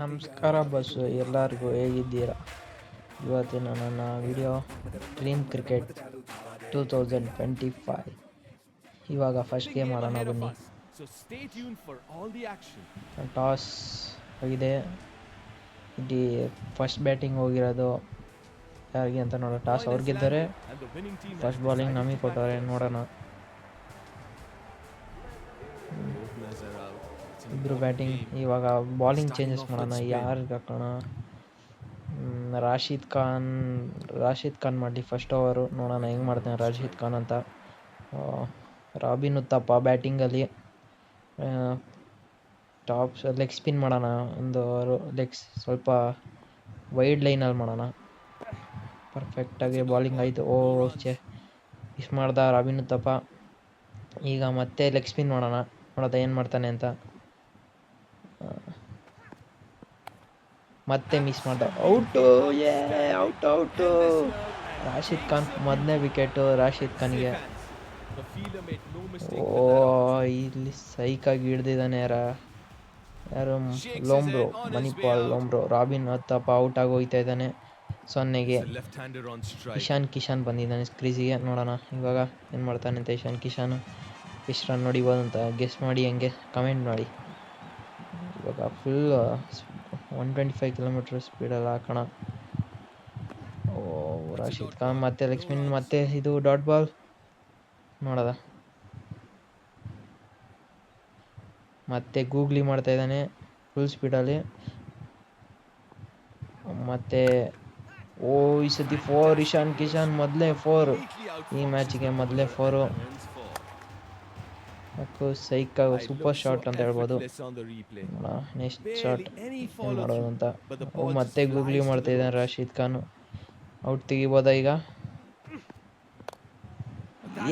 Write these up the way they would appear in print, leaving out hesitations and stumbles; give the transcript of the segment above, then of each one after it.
ನಮಸ್ಕಾರ ಬಸ್ಸು ಎಲ್ಲರಿಗೂ ಹೇಗಿದ್ದೀರಾ? ಇವತ್ತಿನ ನನ್ನ ವಿಡಿಯೋ ಡ್ರೀಮ್ ಕ್ರಿಕೆಟ್ 2025. ಇವಾಗ ಫಸ್ಟ್ ಗೇಮ್ ಆಡೋಣ ಬನ್ನಿ. ಟಾಸ್ ಆಗಿದೆ. ಇಲ್ಲಿ ಫಸ್ಟ್ ಬ್ಯಾಟಿಂಗ್ ಹೋಗಿರೋದು ಯಾರಿಗೆ ಅಂತ ನೋಡೋಣ. ಟಾಸ್ ಅವ್ರು ಗೆದ್ದರೆ ಫಸ್ಟ್ ಬಾಲಿಂಗ್ ನಮಗೆ ಕೊಟ್ಟವ್ರೆ, ನೋಡೋಣ. ಇಬ್ಬರು ಬ್ಯಾಟಿಂಗ್. ಇವಾಗ ಬಾಲಿಂಗ್ ಚೇಂಜಸ್ ಮಾಡೋಣ. ಯಾರಿಗೆ ಹಾಕೋಣ? ರಾಶಿದ್ ಖಾನ್ ಮಾಡಲಿ ಫಸ್ಟ್ ಓವರು. ನೋಡೋಣ ಹೆಂಗೆ ಮಾಡ್ತಾನೆ ರಾಶಿದ್ ಖಾನ್ ಅಂತ. ರಾಬಿನ್ ಉತ್ತಪ್ಪ ಬ್ಯಾಟಿಂಗಲ್ಲಿ. ಟಾಪ್ ಲೆಗ್ ಸ್ಪಿನ್ ಮಾಡೋಣ. ಒಂದು ಲೆಗ್ಸ್ ಸ್ವಲ್ಪ ವೈಡ್ ಲೈನಲ್ಲಿ ಮಾಡೋಣ. ಪರ್ಫೆಕ್ಟಾಗಿ ಬಾಲಿಂಗ್ ಆಯಿತು. ಮಿಸ್ ಮಾಡ್ದ ರಾಬಿನ್ ಉತ್ತಪ್ಪ. ಈಗ ಮತ್ತೆ ಲೆಗ್ ಸ್ಪಿನ್ ಮಾಡೋಣ, ನೋಡೋದ ಏನು ಮಾಡ್ತಾನೆ ಅಂತ. ಮತ್ತೆ ಮಿಸ್ ಮಾಡ್ದ. ಔಟು! ಔಟು! ರಾಶಿದ್ ಖಾನ್ ಮೊದಲನೇ ವಿಕೆಟು ರಾಶಿದ್ ಖಾನ್ಗೆ. ಇಲ್ಲಿ ಸೈಕಾಗಿ ಹಿಡ್ದಿದ್ದಾನೆ ಯಾರು? ಲೋಂಬ್ರೋ, ಮಣಿಪಾಲ್ ಲೋಂಬ್ರೋ. ರಾಬಿನ್ ಉತ್ತಪ್ಪ ಔಟ್ ಆಗಿ ಹೋಗ್ತಾ ಇದ್ದಾನೆ 0ಗೆ. ಇಶಾನ್ ಕಿಶನ್ ಬಂದಿದ್ದಾನೆ ಕ್ರೀಸಿಗೆ. ನೋಡೋಣ ಇವಾಗ ಏನು ಮಾಡ್ತಾನೆ ಅಂತ. ಇಶಾನ್ ಕಿಶನ್ ಎಷ್ಟು ರನ್ ನೋಡಿಬೋದು ಅಂತ ಗೆಸ್ ಮಾಡಿ, ಹಂಗೆ ಕಮೆಂಟ್ ಮಾಡಿ. ಇವಾಗ ಫುಲ್ 125 ಕಿಲೋಮೀಟರ್ ಸ್ಪೀಡಲ್ಲಿ ಹಾಕೋಣ. ರಾಶಿದ್ ಖಾನ್ ಮತ್ತೆ ಲೆಗ್ ಸ್ಪಿನ್, ಮತ್ತೆ ಇದು ಡಾಟ್ ಬಾಲ್. ನೋಡೋದ ಮತ್ತೆ ಗೂಗ್ಲಿ ಮಾಡ್ತಾ ಇದ್ದಾನೆ ಫುಲ್ ಸ್ಪೀಡಲ್ಲಿ. ಮತ್ತೆ ಈ ಸತಿ 4 ಇಶಾನ್ ಕಿಶನ್. ಮೊದಲೇ 4 ಈ ಮ್ಯಾಚಿಗೆ, ಮೊದಲೇ 4. ಸೈಕ್ ಸೂಪರ್ ಶಾಟ್ ಅಂತ ಹೇಳ್ಬೋದು. ನೆಕ್ಸ್ಟ್ ಶಾಟ್ ಏನು ಮಾಡೋದು ಅಂತ. ಮತ್ತೆ ಗೂಗ್ಲಿ ಮಾಡ್ತಾ ಇದ್ದಾನೆ ರಾಶಿದ್ ಖಾನ್. ಔಟ್ ತೆಗಿಬೋದಾ ಈಗ?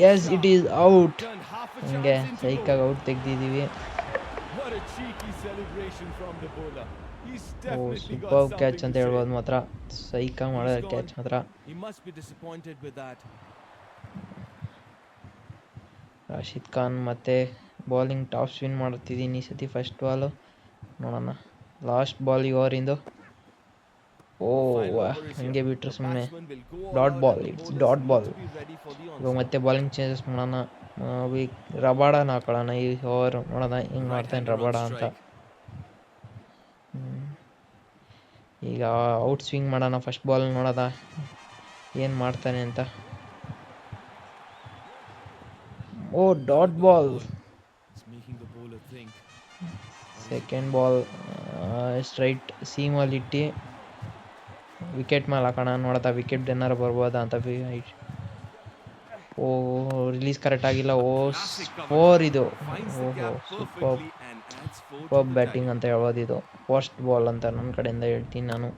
Yes, it is out. ಹಂಗೆ ಸೈಕಾಗಿ ಔಟ್ ತೆಗ್ದಿದ್ದೀವಿ. ಸೂಪರ್ ಕ್ಯಾಚ್ ಅಂತ ಹೇಳ್ಬೋದು ಮಾತ್ರ. ಸೈಕಾಗಿ ಮಾಡೋದು ಕ್ಯಾಚ್ ಮಾತ್ರ. ರಾಶಿದ್ ಖಾನ್ ಮತ್ತೆ ಬಾಲಿಂಗ್ ಟಾಪ್ ಸ್ಪಿನ್ ಮಾಡ್ತಿದ್ದೀನಿ ಈ ಸತಿ ಫಸ್ಟ್ ಬಾಲು. ನೋಡೋಣ ಲಾಸ್ಟ್ ಬಾಲ್ ಈ ಓವರಿಂದು. ಹಂಗೆ ಬಿಟ್ಟರೆ ಸುಮ್ಮನೆ ಡಾಟ್ ಬಾಲ್. Dot ball. ಇವಾಗ ಮತ್ತೆ ಬಾಲಿಂಗ್ ಚೇಂಜಸ್ ಮಾಡೋಣ. ರಬಾಡನ ಹಾಕೊಳ್ಳೋಣ ಈ ಓವರ್. ನೋಡೋಣ ಹೆಂಗೆ ಮಾಡ್ತಾನೆ ರಬಾಡ ಅಂತ. ಈಗ ಔಟ್ ಸ್ವಿಂಗ್ ಮಾಡೋಣ ಫಸ್ಟ್ ಬಾಲ್. ನೋಡೋದ ಏನು ಮಾಡ್ತಾನೆ ಅಂತ. Dot ball. Second ball straight ಸೀಮಲ್ಲಿ ಇಟ್ಟು ವಿಕೆಟ್ ಮೇಲೆ ಹಾಕೋಣ. ನೋಡೋದ ವಿಕೆಟ್ ಏನಾರು ಬರ್ಬೋದಾ ಅಂತ. ರಿಲೀಸ್ ಕರೆಕ್ಟ್ ಆಗಿಲ್ಲ. 4 ಇದು. ಸೂಪರ್ ಬ್ಯಾಟಿಂಗ್ ಅಂತ ಹೇಳ್ಬೋದು ಇದು. ಫಸ್ಟ್ ಬಾಲ್ ಅಂತ ನನ್ನ ಕಡೆಯಿಂದ ಹೇಳ್ತೀನಿ ನಾನು.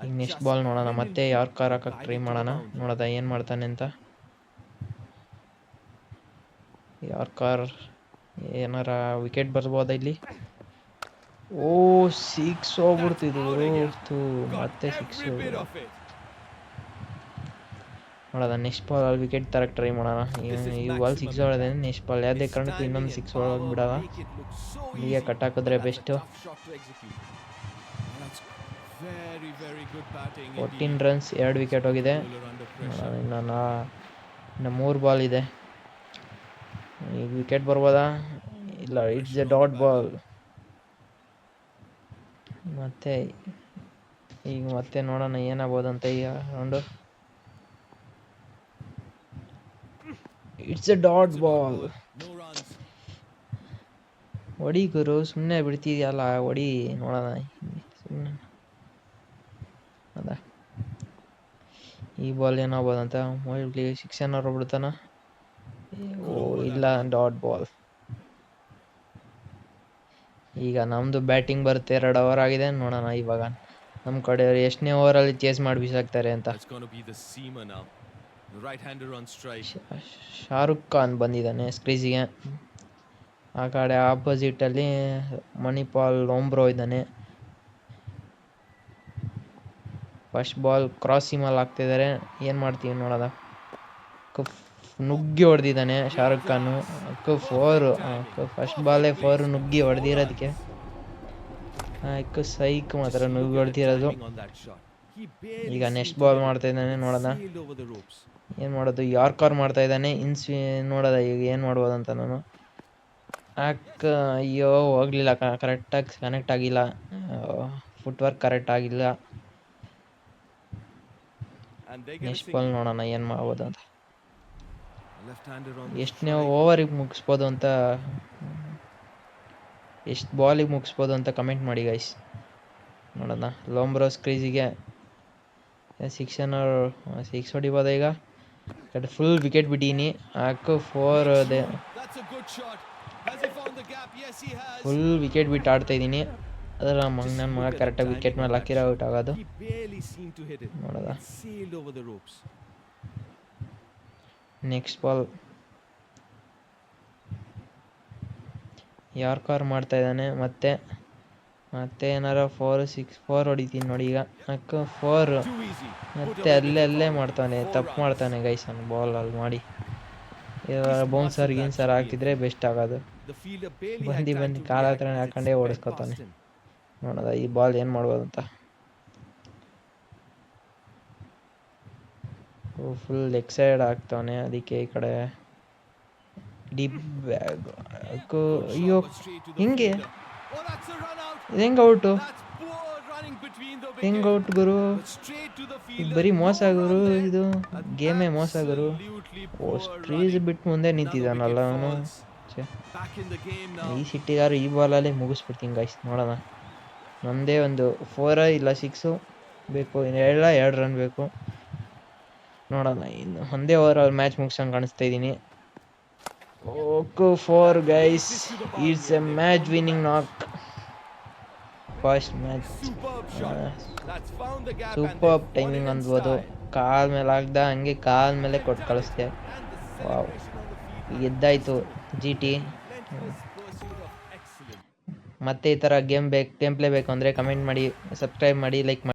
ಈಗ ನೆಕ್ಸ್ಟ್ ಬಾಲ್ ನೋಡೋಣ. ಮತ್ತೆ ಯಾರ್ಕರ್ ಹಾಕಕ್ಕೆ ಟ್ರೈ ಮಾಡೋಣ. ನೋಡೋದ ಏನು ಮಾಡ್ತಾನೆ ಅಂತ. ಯಾರ್ಕರ್ ಏನಾರ ವಿಕೆಟ್ ಬರ್ಬೋದಾ ಇಲ್ಲಿ? 6 ಹೋಗ್ಬಿಡ್ತಿದ್ದು. ಮತ್ತೆ 6. ನೋಡೋದ ನೆಕ್ಸ್ಟ್ ಬಾಲ್ ಅಲ್ಲಿ ವಿಕೆಟ್ ತರಕ್ಕೆ ಟ್ರೈ ಮಾಡೋಣ. ಈ ಬಾಲ್ 6 ಹೊಡೆದ್ರೆ ನೆಕ್ಸ್ಟ್ ಬಾಲ್ ಯಾವುದೇ ಕಾರಣಕ್ಕೂ ಇನ್ನೊಂದು 6 ಹೊಡೆದು ಬಿಡೋಣ. ಹೀಗೆ ಕಟ್ ಹಾಕಿದ್ರೆ ಬೆಸ್ಟು. 14 ರನ್ಸ್, 2 ವಿಕೆಟ್ ಹೋಗಿದೆ. ಇನ್ನು 3 ಬಾಲ್ ಇದೆ. ಈಗ ವಿಕೆಟ್ ಬರ್ಬೋದಾ? ಇಲ್ಲ, ಇಟ್ಸ್ ಎ ಡಾಟ್ ಬಾಲ್. ಮತ್ತೆ ನೋಡೋಣ ಏನಾಗ್ಬೋದು ಅಂತ ಈ round. It's A dot ball. ಹೊಡಿ ಗುರು, ಸುಮ್ಮನೆ ಬಿಡ್ತಿದ್ಯಲ್ಲ, ಹೊಡಿ ನೋಡೋಣ. ಸುಮ್ಮನೆ ಅದ ಈ ಬಾಲ್ ಏನಾಗ್ಬೋದು ಅಂತ. 6 ಏನಾರು ಬಿಡ್ತಾನ? ಇಲ್ಲ, ಡಾಟ್ ಬಾಲ್. ಈಗ ನಮ್ಮದು ಬ್ಯಾಟಿಂಗ್ ಬರುತ್ತೆ. 2 ಓವರ್ ಆಗಿದೆ. ನೋಡೋಣ ಇವಾಗ ನಮ್ಮ ಕಡೆ ಎಷ್ಟನೇ ಓವರಲ್ಲಿ ಚೇಸ್ ಮಾಡಿ ಬಿಸಾಕ್ತಾರೆ ಅಂತ. ಶಾರುಖ್ ಖಾನ್ ಬಂದಿದ್ದಾನೆ ಕ್ರೀಸಿಗೆ. ಆ ಕಡೆ ಆಪೋಸಿಟಲ್ಲಿ ಮಣಿಪಾಲ್ ಲೋಂಬ್ರೋ ಇದ್ದಾನೆ. ಫಸ್ಟ್ ಬಾಲ್ ಕ್ರಾಸ್ ಸೀಮಲ್ಲಿ ಹಾಕ್ತಿದ್ದಾರೆ. ಏನು ಮಾಡ್ತೀವಿ ನೋಡೋದ. ನುಗ್ಗಿ ಹೊಡೆದಿದ್ದಾನೆ ಶಾರುಖ್ ಖಾನು. ಫೋರು ಫಸ್ಟ್ ಬಾಲೇ 4 ನುಗ್ಗಿ ಹೊಡೆದಿರೋದಕ್ಕೆ. ಸೈಕ್ ಮಾತ್ರ ನುಗ್ಗಿ ಹೊಡೆದಿರೋದು. ಈಗ ನೆಕ್ಸ್ಟ್ ಬಾಲ್ ಮಾಡ್ತಾ ಇದ್ದಾನೆ, ನೋಡೋಣ ಏನು ಮಾಡೋದು. ಯಾರ್ಕರ್ ಮಾಡ್ತಾ ಇದ್ದಾನೆ, ನೋಡೋದ ಈಗ ಏನು ಮಾಡ್ಬೋದು ಅಂತ ನಾನು. ಅಯ್ಯೋ ಹೋಗ್ಲಿಲ್ಲ, ಕರೆಕ್ಟಾಗಿ ಕನೆಕ್ಟ್ ಆಗಿಲ್ಲ, ಫುಟ್ವರ್ಕ್ ಕರೆಕ್ಟ್ ಆಗಿಲ್ಲ. ನೆಕ್ಸ್ಟ್ ಬಾಲ್ ನೋಡೋಣ ಏನು ಮಾಡ್ಬೋದು ಅಂತ. ಎಷ್ಟನೇ ಓವರಿಗೆ ಮುಗಿಸ್ಬೋದು ಅಂತ, ಎಷ್ಟು ಬಾಲಿಗೆ ಮುಗಿಸ್ಬೋದು ಅಂತ ಕಮೆಂಟ್ ಮಾಡಿ ಗೈಸ್, ನೋಡೋಣ. ಲೋಂಬ್ರೋಸ್ ಕ್ರೀಸಿಗೆ 6 ಹೊಡಿಬೋದ ಈಗ. Full wicket ಬಿಟ್ಟೀನಿ. 4 ಅದೇ ಫುಲ್ ವಿಕೆಟ್ ಬಿಟ್ಟು ಆಡ್ತಾ ಇದ್ದೀನಿ. ಅದರ ನನ್ನ ಮಗ ಕರೆಕ್ಟಾಗಿ ವಿಕೆಟ್ ಮೇಲೆ ಹಾಕಿರೋ ಔಟ್ ಆಗೋದು. ನೋಡೋದ ನೆಕ್ಸ್ಟ್ ಬಾಲ್ ಯಾರ್ಕರ್ ಮಾಡ್ತಾ ಇದ್ದಾನೆ. ಮತ್ತೆ ಏನಾರ 4 ಹೊಡಿತೀನಿ ನೋಡಿ ಈಗ. 4 ಮತ್ತೆ ಅಲ್ಲೇ ಮಾಡ್ತಾನೆ, ತಪ್ಪು ಮಾಡ್ತಾನೆ ಗೈಸ್ ಅವ್ನು ಬಾಲಲ್ಲಿ ಮಾಡಿ. ಬೌನ್ಸರ್ ಗಿನ್ಸರ್ ಹಾಕಿದ್ರೆ ಬೆಸ್ಟ್ ಆಗೋದು. ಬಂದು ಕಾಲ ಹತ್ರ ಹಾಕೊಂಡೇ ಓಡಿಸ್ಕೊತಾನೆ. ನೋಡೋದ ಈ ಬಾಲ್ ಏನು ಮಾಡ್ಬೋದು ಅಂತ. ಫುಲ್ ಲೆಗ್ ಸೈಡ್ ಆಗ್ತಾವನೆ, ಅದಕ್ಕೆ ಈ ಕಡೆ ಡೀಪ್ ಬ್ಯಾಗ್. ಅಯ್ಯೋ ಹೆಂಗೆ ಔಟು, ಹೆಂಗೆ ಔಟ್ ಗುರು? ಬರೀ ಮೋಸ ಗುರು, ಇದು ಗೇಮೇ ಮೋಸ ಗುರು. ಸ್ಟ್ರೀಸ್ ಬಿಟ್ಟು ಮುಂದೆ ನಿಂತಿದ್ದಾನಲ್ಲ ಅವನು. ಈ ಸಿಟ್ಟಿಗಾರು ಈ ಬಾಲಲ್ಲೇ ಮುಗಿಸ್ಬಿಡ್ತೀನಿ ಗೈಸ್. ನೋಡೋಣ, ನಮ್ಮದೇ ಒಂದು 4 ಇಲ್ಲ 6 ಬೇಕು, 2 ರನ್ ಬೇಕು. ನೋಡೋಣ, ಇನ್ನು ಒಂದೇ ಓವರಲ್ಲಿ ಮ್ಯಾಚ್ ಮುಗಿಸಂಗೆ ಕಾಣಿಸ್ತಾ ಇದ್ದೀನಿ. 4 guys, it's A match winning ನಾಕ್. ಫಸ್ಟ್ ಮ್ಯಾಚ್ ಸೂಪರ್ ಟೈಮಿಂಗ್ ಅನ್ಬೋದು. ಕಾಲ್ ಮೇಲೆ ಹಾಕ್ದ, ಹಂಗೆ ಕಾಲ್ ಮೇಲೆ ಕೊಟ್ಟು ಕಳಿಸ್ದೆ. Wow, ಗೆದ್ದಾಯ್ತು GT. ಮತ್ತೆ ಈ ಥರ ಗೇಮ್ ಪ್ಲೇ ಬೇಕು ಅಂದರೆ ಕಮೆಂಟ್ ಮಾಡಿ, ಸಬ್ಸ್ಕ್ರೈಬ್ ಮಾಡಿ, ಲೈಕ್ ಮಾಡಿ.